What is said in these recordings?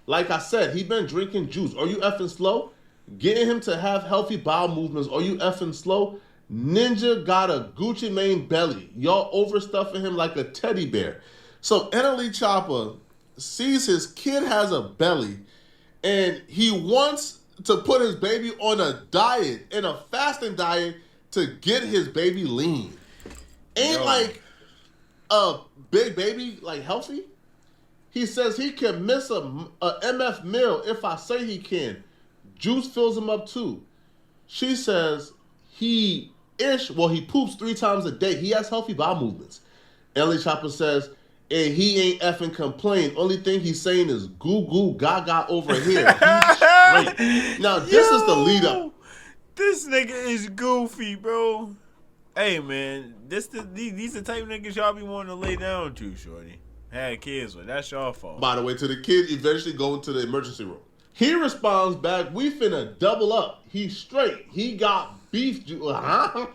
Like I said, he been drinking juice. Are you effing slow? Getting him to have healthy bowel movements. Are you effing slow? Ninja got a Gucci Mane belly. Y'all overstuffing him like a teddy bear. So NLE Choppa sees his kid has a belly and he wants to put his baby on a diet, in a fasting diet, to get his baby lean. Ain't like a big baby like healthy? He says he can miss a MF meal if I say he can. Juice fills him up too. She says he poops 3 times a day. He has healthy bowel movements. NLE Choppa says, and he ain't effing complain. Only thing he's saying is goo goo gaga over here. He's straight. Now this is the lead up. This nigga is goofy, bro. Hey man, these the type of niggas y'all be wanting to lay down to, shorty. Had kids with. That's y'all fault. By the way, to the kid eventually going to the emergency room. He responds back, we finna double up. He's straight. He got beef juice. Huh?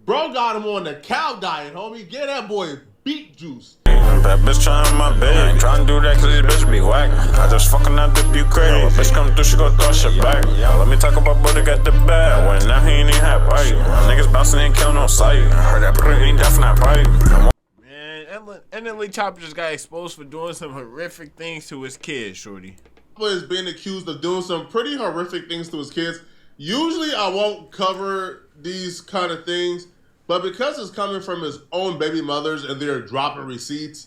Bro got him on the cow diet, homie. Get that boy beet juice. That bitch trying my bed. I ain't trying to do that cause this bitch be whack. I just fucking out the you crazy. Bitch come through, she gon' throw shit back. Let me talk about brother got the bag. When now he ain't even have bite. Niggas bouncing ain't killing no sight. Heard that brother ain't definitely bite. NLE Choppa just got exposed for doing some horrific things to his kids, shorty. Is being accused of doing some pretty horrific things to his kids. Usually I won't cover these kind of things, but because it's coming from his own baby mothers and they're dropping receipts,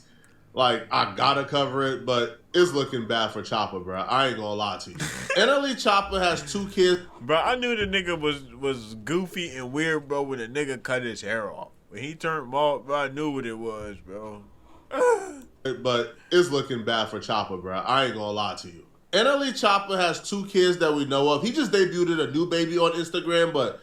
like, I gotta cover it, but it's looking bad for Choppa, bro. I ain't gonna lie to you. NLE Choppa has 2 kids. Bro, I knew the nigga was goofy and weird, bro, when the nigga cut his hair off. When he turned bald, bro, I knew what it was, bro. But it's looking bad for Choppa, bro. I ain't gonna lie to you. NLE Choppa has 2 kids that we know of. He just debuted a new baby on Instagram, but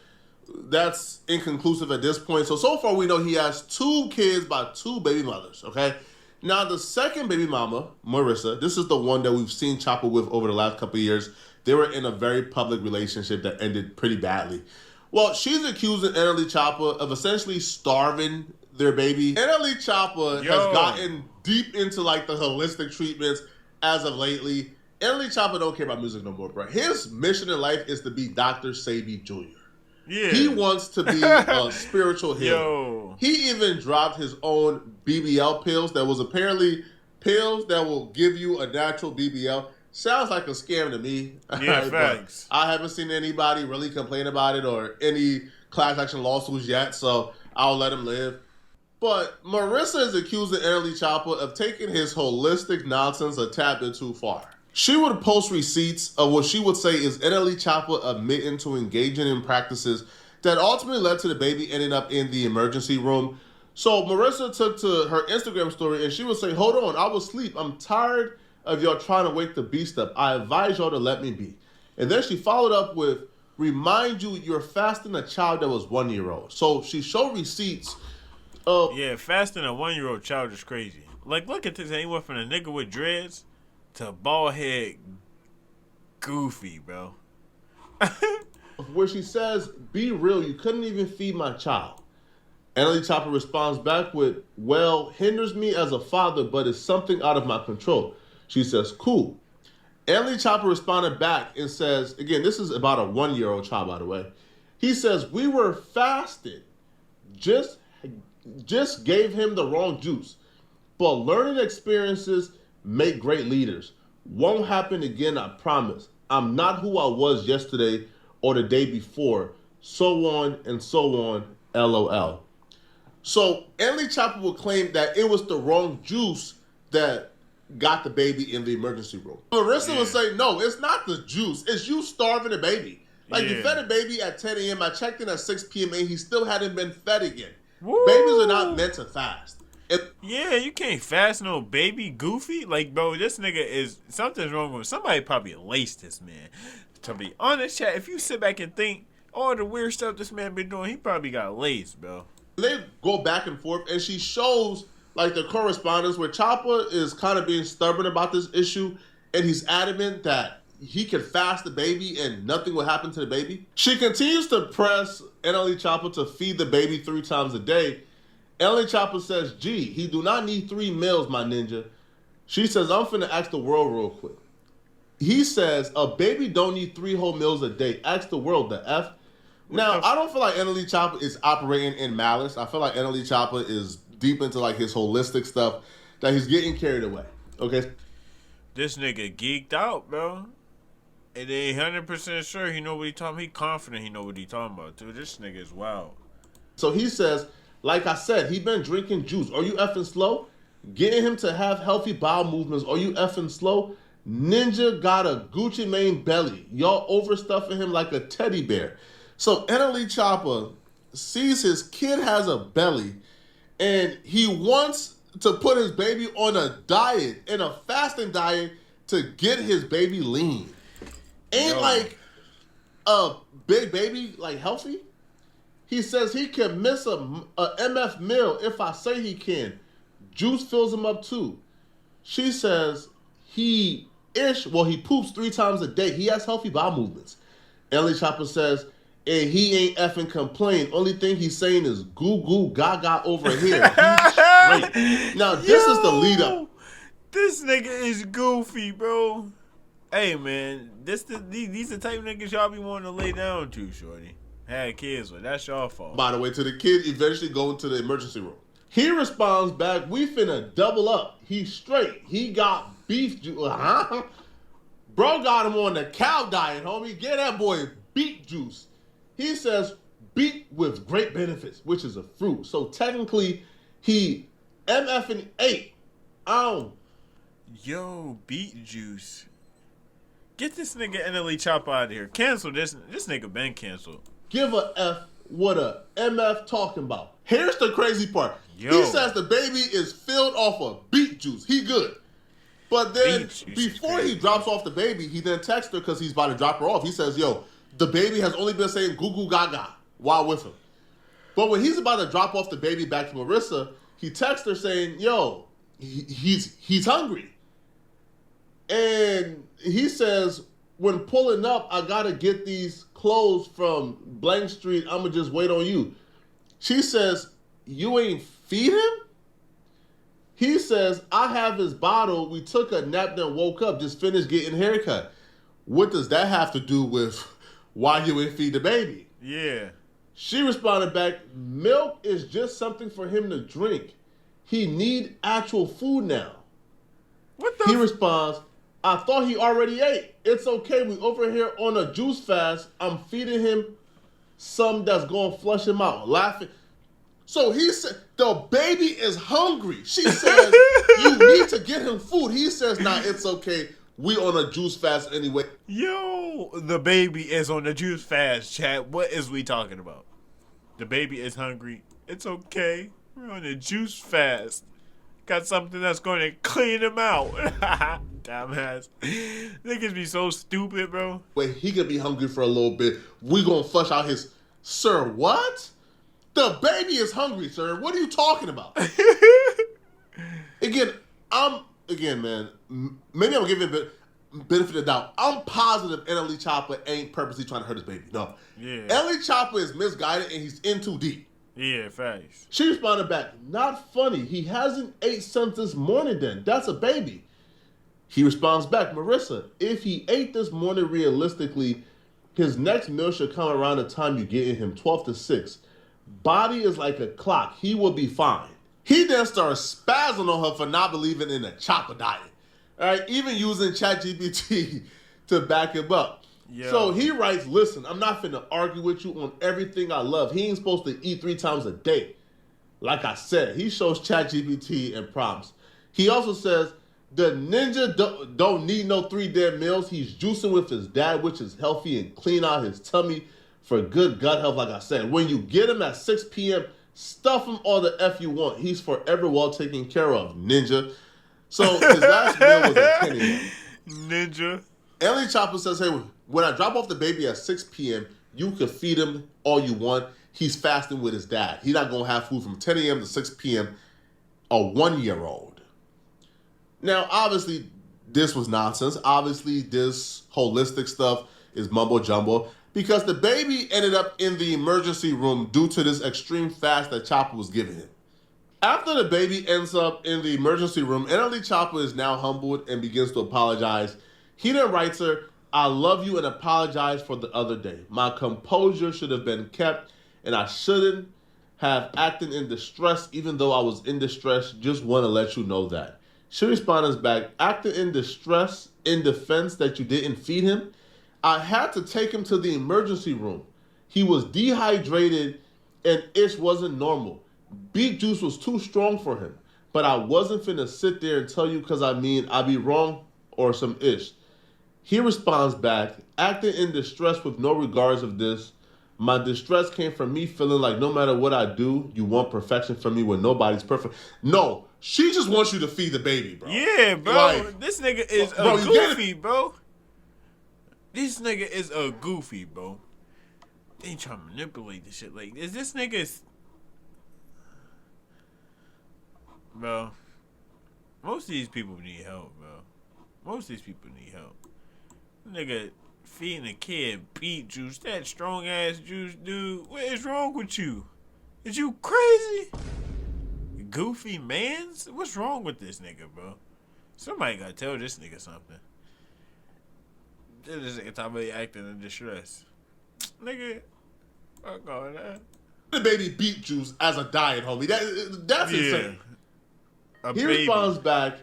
that's inconclusive at this point. So far we know he has 2 kids by 2 baby mothers, okay? Now the second baby mama, Marissa, this is the one that we've seen Choppa with over the last couple of years. They were in a very public relationship that ended pretty badly. Well, she's accusing NLE Choppa of essentially starving their baby. NLE Choppa has gotten deep into like the holistic treatments as of lately. NLE Choppa don't care about music no more, bro. His mission in life is to be Dr. Sebi Jr. Yeah. He wants to be a spiritual healer. He even dropped his own BBL pills that was apparently pills that will give you a natural BBL. Sounds like a scam to me. Yeah, thanks. I haven't seen anybody really complain about it or any class action lawsuits yet, so I'll let him live. But Marissa is accusing NLE Choppa of taking his holistic nonsense a tad bit too far. She would post receipts of what she would say is NLE Choppa admitting to engaging in practices that ultimately led to the baby ending up in the emergency room. So Marissa took to her Instagram story and she would say, hold on, I was asleep. I'm tired of y'all trying to wake the beast up. I advise y'all to let me be. And then she followed up with, remind you you're fasting a child that was 1-year-old. So she showed receipts of... Yeah, fasting a 1-year-old child is crazy. Like, look at this. He went from a nigga with dreads to bald head goofy, bro. Where she says, be real, you couldn't even feed my child. NLE Choppa responds back with, well, hinders me as a father, but it's something out of my control. She says, cool. NLE Choppa responded back and says, again, this is about a 1-year-old child, by the way. He says, we were fasted. Just gave him the wrong juice. But learning experiences make great leaders. Won't happen again, I promise. I'm not who I was yesterday or the day before. So on and so on, LOL. So NLE Choppa will claim that it was the wrong juice that got the baby in the emergency room. Marissa will say, no, it's not the juice. It's you starving the baby. Like, you fed a baby at 10 a.m. I checked in at 6 p.m. and he still hadn't been fed again. Woo. Babies are not meant to fast. Yeah, you can't fast no baby goofy. Like, bro, this nigga is... Something's wrong with him. Somebody probably laced this man. To be honest, chat, if you sit back and think all the weird stuff this man been doing, he probably got laced, bro. They go back and forth, and she shows, like, the correspondence where Choppa is kind of being stubborn about this issue, and he's adamant that he can fast the baby and nothing will happen to the baby. She continues to press NLE Choppa to feed the baby 3 times a day. NLE Choppa says, gee, he do not need 3 meals, my ninja. She says, I'm finna ask the world real quick. He says a baby don't need 3 whole meals a day. Ask the world, the F. Now, I don't feel like NLE Choppa is operating in malice. I feel like NLE Choppa is deep into like his holistic stuff that he's getting carried away. Okay. This nigga geeked out, bro. And they 100% sure he know what he talking about. He confident he know what he talking about, too. This nigga is wild. So he says, like I said, he been drinking juice. Are you effing slow? Getting him to have healthy bowel movements. Are you effing slow? Ninja got a Gucci Mane belly. Y'all overstuffing him like a teddy bear. So NLE Choppa sees his kid has a belly and he wants to put his baby on a diet, in a fasting diet, to get his baby lean. Ain't like a big baby like healthy? He says he can miss a MF meal if I say he can. Juice fills him up too. She says he poops 3 times a day. He has healthy bowel movements. NLE Choppa says, and he ain't effing complain. Only thing he's saying is goo goo gaga over here. He's straight. Now this is the lead up. This nigga is goofy, bro. Hey man, these the type of niggas y'all be wanting to lay down to, shorty. Had kids with. That's y'all fault. By the way, to the kid eventually going to the emergency room. He responds back, we finna double up. He's straight. He got beef juice. Bro got him on the cow diet, homie. Get that boy beet juice. He says beet with great benefits, which is a fruit. So technically, he MFing 8. Yo, beet juice. Get this nigga NLE Choppa out of here. Cancel this. This nigga been canceled. Give a F what a MF talking about. Here's the crazy part. Yo. He says the baby is filled off of beet juice. He good. But then before he drops off the baby, he then texts her because he's about to drop her off. He says, yo, the baby has only been saying goo goo gaga while with him. But when he's about to drop off the baby back to Marissa, he texts her saying, yo, he's hungry. And he says, when pulling up, I got to get these clothes from Blank Street. I'm going to just wait on you. She says, you ain't feed him? He says, I have his bottle. We took a nap, then woke up, just finished getting haircut. What does that have to do with why you ain't feed the baby? Yeah. She responded back, milk is just something for him to drink. He need actual food now. What the? He responds, I thought he already ate. It's okay. We over here on a juice fast. I'm feeding him some that's going to flush him out. Laughing. So he said, the baby is hungry. She says, you need to get him food. He says, nah, it's okay. We on a juice fast anyway. Yo, the baby is on the juice fast, chat. What is we talking about? The baby is hungry. It's okay. We're on a juice fast. Got something that's going to clean him out. Dumbass. Niggas be so stupid, bro. Wait, he could be hungry for a little bit. We gonna flush out his... Sir, what? The baby is hungry, sir. What are you talking about? Again, man, maybe I'm giving a benefit of the doubt. I'm positive NLE Choppa ain't purposely trying to hurt his baby. No. Yeah. NLE Choppa is misguided and he's in too deep. Yeah, facts. She responded back, not funny. He hasn't ate since this morning then. That's a baby. He responds back, Marissa, if he ate this morning realistically, his next meal should come around the time you get in him, 12 to 6. Body is like a clock. He will be fine. He then starts spazzing on her for not believing in a Choppa diet. All right, even using ChatGPT to back him up. Yo. So he writes, listen, I'm not finna argue with you on everything I love. He ain't supposed to eat 3 times a day. Like I said, he shows ChatGPT and prompts. He also says, the ninja don't need no 3 damn meals. He's juicing with his dad, which is healthy and clean out his tummy for good gut health, like I said. When you get him at 6 p.m., stuff him all the F you want. He's forever well taken care of, ninja. So his last meal was at 10 a.m. Ninja. NLE Choppa says, hey, when I drop off the baby at 6 p.m., you can feed him all you want. He's fasting with his dad. He's not going to have food from 10 a.m. to 6 p.m., a 1-year-old. Now, obviously, this was nonsense. Obviously, this holistic stuff is mumbo-jumbo because the baby ended up in the emergency room due to this extreme fast that Choppa was giving him. After the baby ends up in the emergency room, NLE Choppa is now humbled and begins to apologize. He then writes her, I love you and apologize for the other day. My composure should have been kept, and I shouldn't have acted in distress even though I was in distress. Just want to let you know that. She responds back, acting in distress in defense that you didn't feed him. I had to take him to the emergency room. He was dehydrated and ish wasn't normal. Beet juice was too strong for him. But I wasn't finna sit there and tell you because I mean I'd be wrong or some ish. He responds back, acting in distress with no regards of this. My distress came from me feeling like no matter what I do, you want perfection from me when nobody's perfect. No, she just wants you to feed the baby, bro. Yeah, bro. Like, this nigga is bro, a goofy, bro. This nigga is a goofy, bro. They ain't trying to manipulate this shit. Like, is this nigga's... Bro, most of these people need help, bro. Most of these people need help. Nigga feeding a kid beet juice, that strong ass juice, dude. What is wrong with you? Is you crazy? Goofy mans? What's wrong with this nigga, bro? Somebody gotta tell this nigga something. This nigga talking about acting in distress. Nigga, fuck all that. The baby beet juice as a diet, homie. That's insane. He responds back,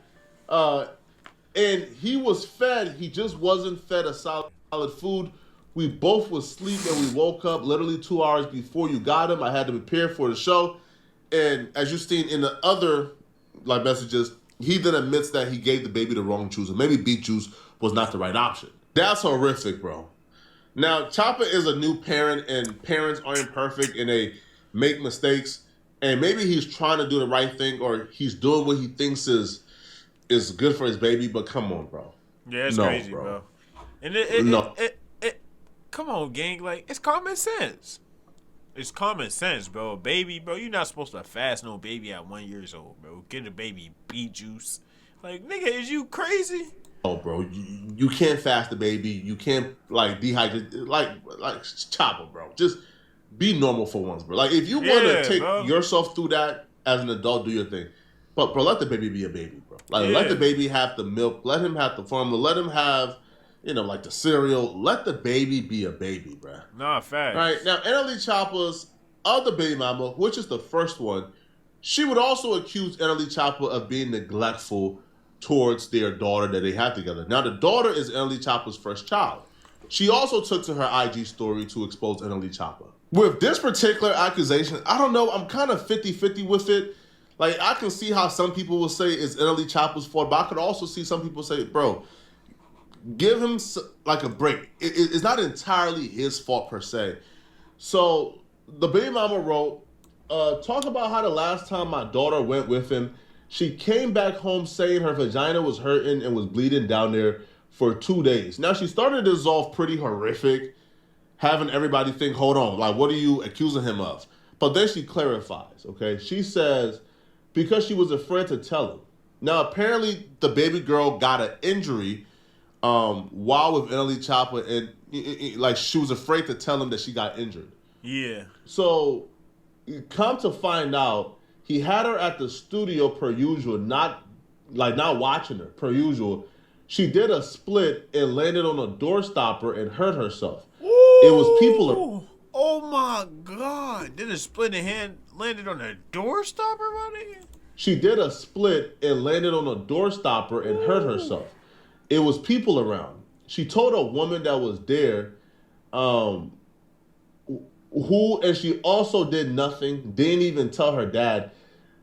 and he was fed. He just wasn't fed a solid food. We both was asleep and we woke up literally 2 hours before you got him. I had to prepare for the show. And as you've seen in the other like messages, he then admits that he gave the baby the wrong juice. And maybe beet juice was not the right option. That's horrific, bro. Now, Choppa is a new parent and parents aren't perfect and they make mistakes. And maybe he's trying to do the right thing or he's doing what he thinks is good for his baby. But come on, bro. Yeah, it's crazy, bro. And it come on, gang. Like, it's common sense. It's common sense, bro. A baby, bro, you're not supposed to fast no baby at 1 year old, bro. Get a baby beet juice. Like, nigga, is you crazy? Oh, bro, you can't fast the baby. You can't, like, dehydrate. Like Choppa, bro. Just be normal for once, bro. Like, if you want to take yourself through that as an adult, do your thing. But, bro, let the baby be a baby, bro. Like, let the baby have the milk. Let him have the formula. Let him have, you know, like the cereal. Let the baby be a baby, bro. Nah, facts. Right, now, NLE Choppa's other baby mama, which is the first one, she would also accuse NLE Choppa of being neglectful towards their daughter that they had together. Now, the daughter is NLE Choppa's first child. She also took to her IG story to expose NLE Choppa. With this particular accusation, I don't know, I'm kind of 50-50 with it. Like, I can see how some people will say it's NLE Choppa's fault, but I could also see some people say, bro, give him, like, a break. It's not entirely his fault, per se. So, the baby mama wrote, talk about how the last time my daughter went with him, she came back home saying her vagina was hurting and was bleeding down there for 2 days. Now, she started this off pretty horrific, having everybody think, hold on, like, what are you accusing him of? But then she clarifies, okay? She says, because she was afraid to tell him. Now, apparently, the baby girl got an injury while with NLE Choppa, and like, she was afraid to tell him that she got injured. Yeah. So, come to find out, he had her at the studio per usual, not watching her per usual. She did a split and landed on a door stopper and hurt herself. Ooh, it was people. Oh my God! Did a split in hand landed on a door stopper, my nigga? She did a split and landed on a door stopper and hurt herself. It was people around. She told a woman that was there, and she also did nothing, didn't even tell her dad.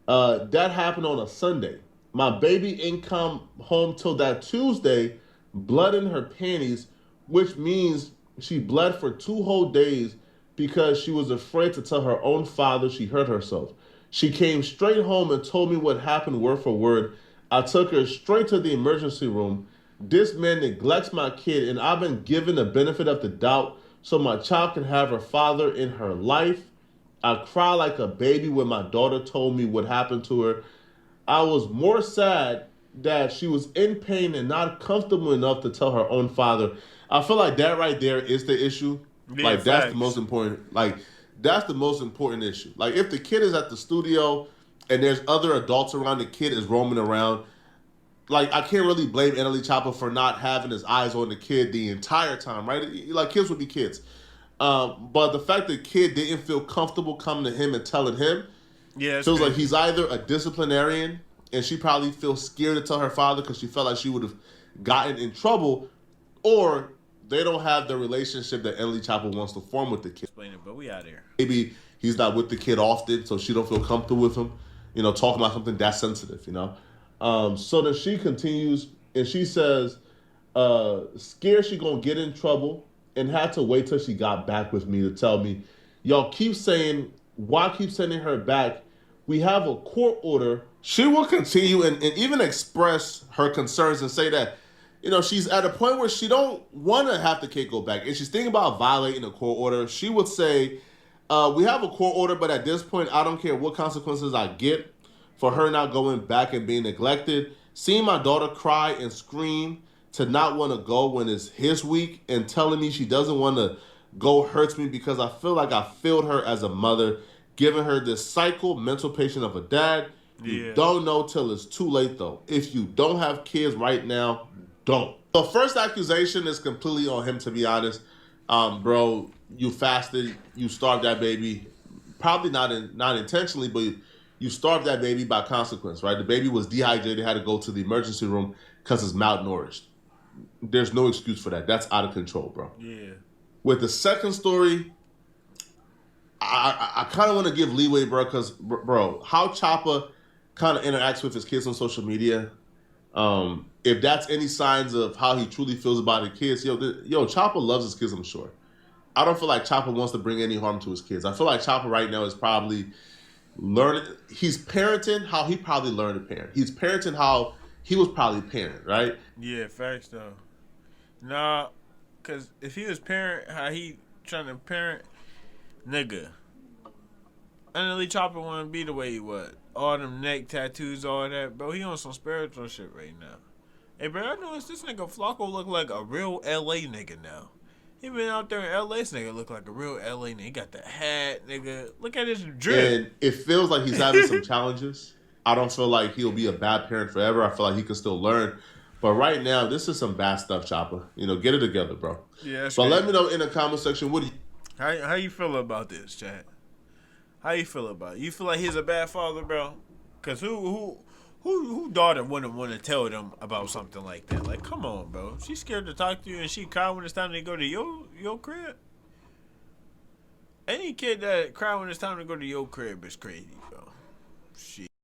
That happened on a Sunday. My baby ain't come home till that Tuesday, blood in her panties, which means she bled for 2 whole days because she was afraid to tell her own father she hurt herself. She came straight home and told me what happened word for word. I took her straight to the emergency room. This man neglects my kid, and I've been given the benefit of the doubt so my child can have her father in her life. I cried like a baby when my daughter told me what happened to her. I was more sad that she was in pain and not comfortable enough to tell her own father. I feel like that right there is the issue. Yeah, like, that's the most important. Like, that's the most important issue. Like, if the kid is at the studio and there's other adults around, the kid is roaming around, like, I can't really blame NLE Choppa for not having his eyes on the kid the entire time, right? Like, kids would be kids. But the fact that kid didn't feel comfortable coming to him and telling him, Yeah, feels like he's either a disciplinarian and she probably feels scared to tell her father because she felt like she would have gotten in trouble, or they don't have the relationship that NLE Choppa wants to form with the kid. explain it, but we out here. Maybe he's not with the kid often, so she don't feel comfortable with him, talking about something that sensitive, So then she continues and she says, scared she gonna get in trouble and had to wait till she got back with me to tell me, y'all keep saying, why keep sending her back? We have a court order. She will continue and even express her concerns and say that, she's at a point where she don't want to have the kid go back. And she's thinking about violating a court order. She would say, we have a court order, but at this point, I don't care what consequences I get for her not going back and being neglected. Seeing my daughter cry and scream to not want to go when it's his week and telling me she doesn't want to go hurts me because I feel like I failed her as a mother, giving her this cycle mental patient of a dad. You don't know till it's too late, though. If you don't have kids right now, don't. The first accusation is completely on him, to be honest. Bro, you fasted, you starved that baby. Probably not intentionally, but you starved that baby by consequence, right? The baby was dehydrated, had to go to the emergency room because it's malnourished. There's no excuse for that. That's out of control, bro. Yeah. With the second story, I kind of want to give leeway, bro, because, bro, how Choppa kind of interacts with his kids on social media, if that's any signs of how he truly feels about his kids, Choppa loves his kids, I'm sure. I don't feel like Choppa wants to bring any harm to his kids. I feel like Choppa right now is probably he's parenting how he probably learned to parent. He's parenting how he was probably parent, right? Yeah, facts, though. Nah, because if he was parent how he trying to parent, nigga, NLE Choppa wouldn't be the way he was. All them neck tattoos, all that, bro. He on some spiritual shit right now. Hey, bro, I noticed this nigga Flacco look like a real LA nigga now. He been out there in LA. This nigga look like a real LA nigga. He got the hat, nigga. Look at his drip. And it feels like he's having some challenges. I don't feel like he'll be a bad parent forever. I feel like he can still learn. But right now, this is some bad stuff, Choppa. Get it together, bro. Yeah. So let me know in the comment section, what do you... How you feel about this, Chad? How you feel about it? You feel like he's a bad father, bro? Cause who daughter wouldn't want to tell them about something like that? Like, come on, bro. She's scared to talk to you and she cry when it's time to go to your crib. Any kid that cry when it's time to go to your crib is crazy, bro. Shit.